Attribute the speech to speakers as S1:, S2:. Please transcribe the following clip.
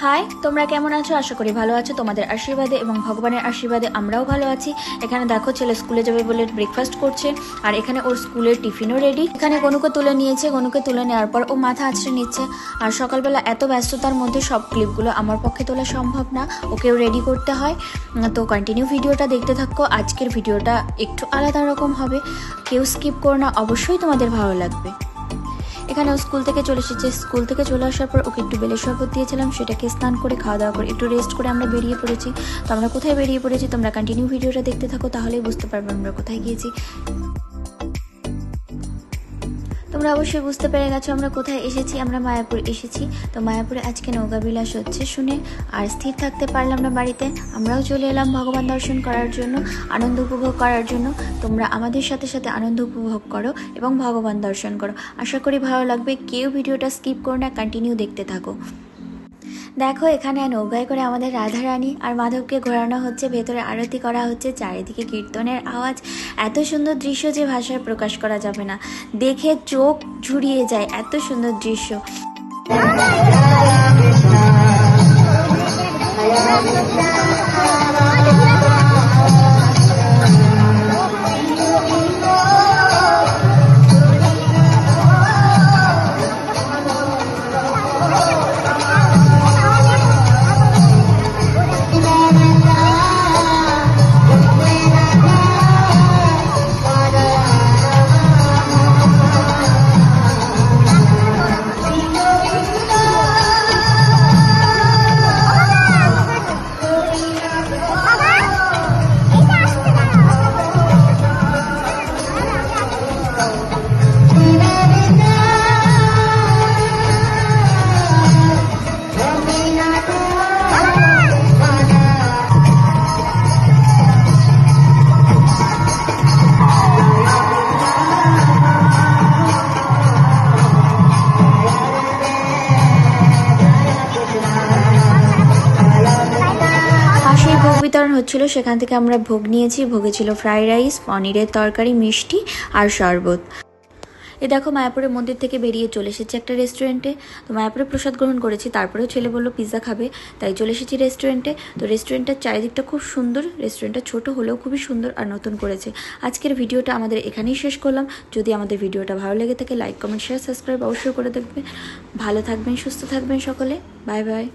S1: High, তোমরা কেমন আছো? আশা করি ভালো আছো। তোমাদের আশীর্বাদে এবং ভগবানের আশীর্বাদে আমরাও ভালো আছি। এখানে দেখো, ছেলে স্কুলে যাবে বলে ব্রেকফাস্ট করছে, আর এখানে ওর স্কুলের টিফিনও রেডি। এখানে গনুকে তুলে নিয়েছে, গনুকে তুলে নেওয়ার পর ও মাথা আছড়ে নিচ্ছে। আর সকালবেলা এত ব্যস্ততার মধ্যে সব ক্লিপগুলো আমার পক্ষে তোলা সম্ভব না, ওকেও রেডি করতে হয়। তো কন্টিনিউ ভিডিওটা দেখতে থাকো। আজকের ভিডিওটা একটু আলাদা রকম হবে, কেউ স্কিপ করো না, অবশ্যই তোমাদের ভালো লাগবে। এখানে ও স্কুল থেকে চলে এসেছে। স্কুল থেকে চলে আসার পর ওকে একটু বেলের শরবত দিয়েছিলাম, সেটাকে স্নান করে খাওয়া দাওয়া করে একটু রেস্ট করে আমরা বেরিয়ে পড়েছি। তো আমরা কোথায় বেরিয়ে পড়েছি তোমরা কন্টিনিউ ভিডিওটা দেখতে থাকো, তাহলেই বুঝতে পারবে আমরা কোথায় গিয়েছি। তোমরা অবশ্যই বুঝতে পেরে গেছো আমরা কোথায় এসেছি। আমরা মায়াপুর এসেছি। তো মায়াপুরে আজকে নৌকা বিলাস হচ্ছে শুনে আর স্থির থাকতে পারলাম না বাড়িতে। আমরাও চলে এলাম ভগবান দর্শন করার জন্য, আনন্দ উপভোগ করার জন্য। তোমরা আমাদের সাথে সাথে আনন্দ উপভোগ করো এবং ভগবান দর্শন করো। আশা করি ভালো লাগবে। কেউ ভিডিওটা স্কিপ করো না, কন্টিনিউ দেখতে থাকো। দেখো, এখানে নৌকায় করে আমাদের রাধারানী আর মাধবকে ঘোরানো হচ্ছে, ভেতরে আরতি করা হচ্ছে, চারিদিকে কীর্তনের আওয়াজ। এত সুন্দর দৃশ্য যে ভাষায় প্রকাশ করা যাবে না, দেখে চোখ ঝুরিয়ে যায়, এত সুন্দর দৃশ্য। ভোগ বিতরণ হচ্ছিল, সেখান থেকে আমরা ভোগ নিয়েছি। ভোগে ছিল ফ্রাইড রাইস, পনিরের তরকারি, মিষ্টি আর শরবত। এ দেখো, মায়াপুরের মন্দির থেকে বেরিয়ে চলে এসেছি একটা রেস্টুরেন্টে। তো মায়াপুরে প্রসাদ গ্রহণ করেছি, তারপরেও ছেলে বললো পিৎজা খাবে, তাই চলে এসেছি রেস্টুরেন্টে। তো রেস্টুরেন্টের চারিদিকটা খুব সুন্দর। রেস্টুরেন্টটা ছোট হলেও খুবই সুন্দর আর নতুন করেছে। আজকের ভিডিওটা আমাদের এখানেই শেষ করলাম। যদি আমাদের ভিডিওটা ভালো লেগে থাকে, লাইক, কমেন্ট, শেয়ার, সাবস্ক্রাইব অবশ্যই করে দেখবেন। ভালো থাকবেন, সুস্থ থাকবেন সকলে। Bye bye.